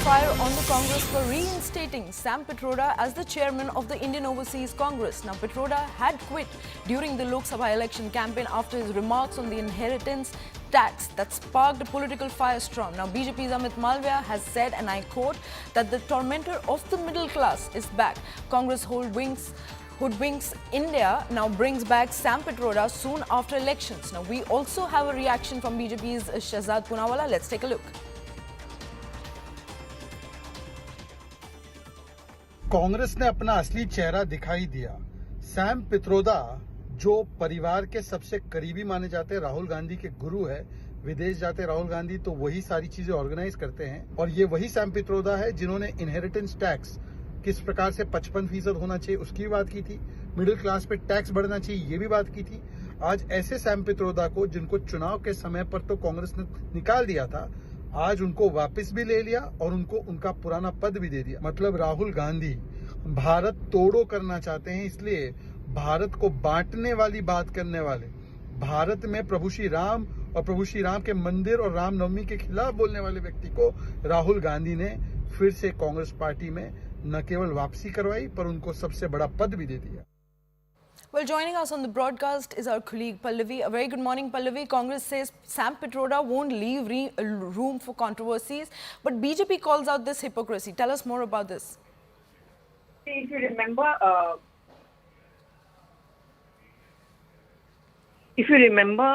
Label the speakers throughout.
Speaker 1: fire on the Congress for reinstating Sam Pitroda as the chairman of the Indian Overseas Congress. Now, Pitroda had quit during the Lok Sabha election campaign after his remarks on the inheritance tax that sparked a political firestorm. Now, BJP's Amit Malviya has said, and I quote, that the tormentor of the middle class is back. Congress hoodwinks India now brings back Sam Pitroda soon after elections. Now, we also have a reaction from BJP's Shahzad Poonawalla. Let's take a look.
Speaker 2: Congress ने अपना असली चेहरा दिखाई दिया। Sam Pitroda जो परिवार के सबसे करीबी माने जाते हैं, राहुल गांधी के गुरु है। विदेश जाते राहुल गांधी तो वही सारी चीजें ऑर्गेनाइज करते हैं और ये वही सैम पित्रोदा है जिन्होंने इनहेरिटेंस टैक्स किस प्रकार से 55% होना चाहिए उसकी बात की थी, मिडिल क्लास पे टैक्स बढ़ना चाहिए ये भी बात की थी। आज ऐसे सैम पित्रोदा को जिनको चुनाव के समय पर तो कांग्रेस ने निकाल दिया था, आज उनको वापस भी ले लिया और उनको उनका पुराना पद भी दे दिया। मतलब राहुल गांधी भारत तोड़ो करना चाहते हैं, इसलिए भारत को बांटने वाली बात करने वाले, भारत में प्रभु श्री राम और प्रभु श्री राम के मंदिर और रामनवमी के खिलाफ बोलने वाले व्यक्ति को राहुल गांधी ने फिर से कांग्रेस पार्टी में न केवल वापसी करवाई पर उनको सबसे बड़ा पद भी दे दिया।
Speaker 1: Well, joining us on the broadcast is our colleague Pallavi. A very good morning, Pallavi. Congress says Sam Pitroda won't leave room for controversies, but BJP calls out this hypocrisy. Tell us more about this.
Speaker 3: If you remember,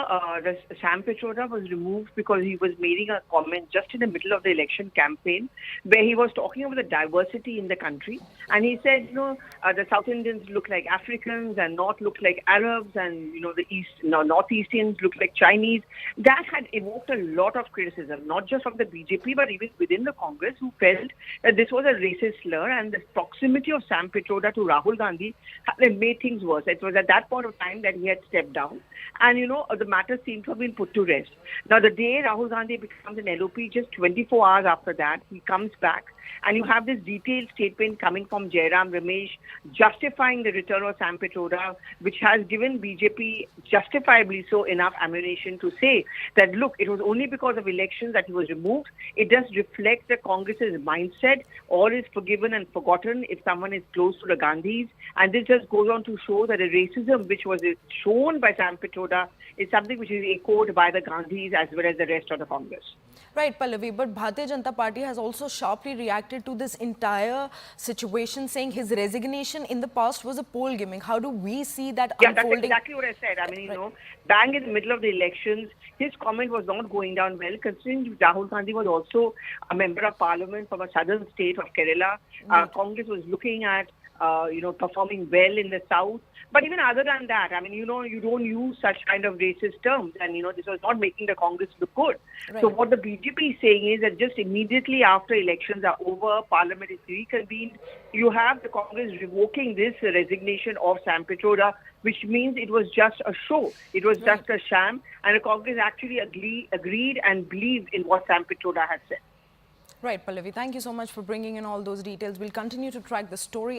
Speaker 3: the Sam Pitroda was removed because he was making a comment just in the middle of the election campaign where he was talking about the diversity in the country. And he said, the South Indians look like Africans and North look like Arabs and, the Northeastern look like Chinese. That had evoked a lot of criticism, not just from the BJP, but even within the Congress, who felt that this was a racist slur, and the proximity of Sam Pitroda to Rahul Gandhi had made things worse. It was at that point of time that he had stepped down. And, the matter seemed to have been put to rest. Now, the day Rahul Gandhi becomes an LOP, just 24 hours after that, he comes back. And you have this detailed statement coming from Jairam Ramesh justifying the return of Sam Pitroda, which has given BJP justifiably so enough ammunition to say that, look, it was only because of elections that he was removed. It does reflect the Congress's mindset. All is forgiven and forgotten if someone is close to the Gandhis. And this just goes on to show that the racism which was shown by Sam Pitroda is something which is echoed by the Gandhis as well as the rest of the Congress.
Speaker 1: Right, Pallavi, but Bharatiya Janata Party has also sharply reacted to this entire situation, saying his resignation in the past was a poll gimmick. How do we see that unfolding?
Speaker 3: That's exactly what I said. I mean, bang in the middle of the elections, his comment was not going down well, considering Rahul Gandhi was also a member of parliament from a southern state of Kerala. Congress was looking at performing well in the south. But even other than that, I mean, you don't use such kind of racist terms. And, this was not making the Congress look good. Right. So what the BJP is saying is that just immediately after elections are over, Parliament is reconvened, you have the Congress revoking this resignation of Sam Pitroda, which means it was just a show. It was just a sham. And the Congress actually agreed and believed in what Sam Pitroda had said.
Speaker 1: Right, Pallavi. Thank you so much for bringing in all those details. We'll continue to track the story.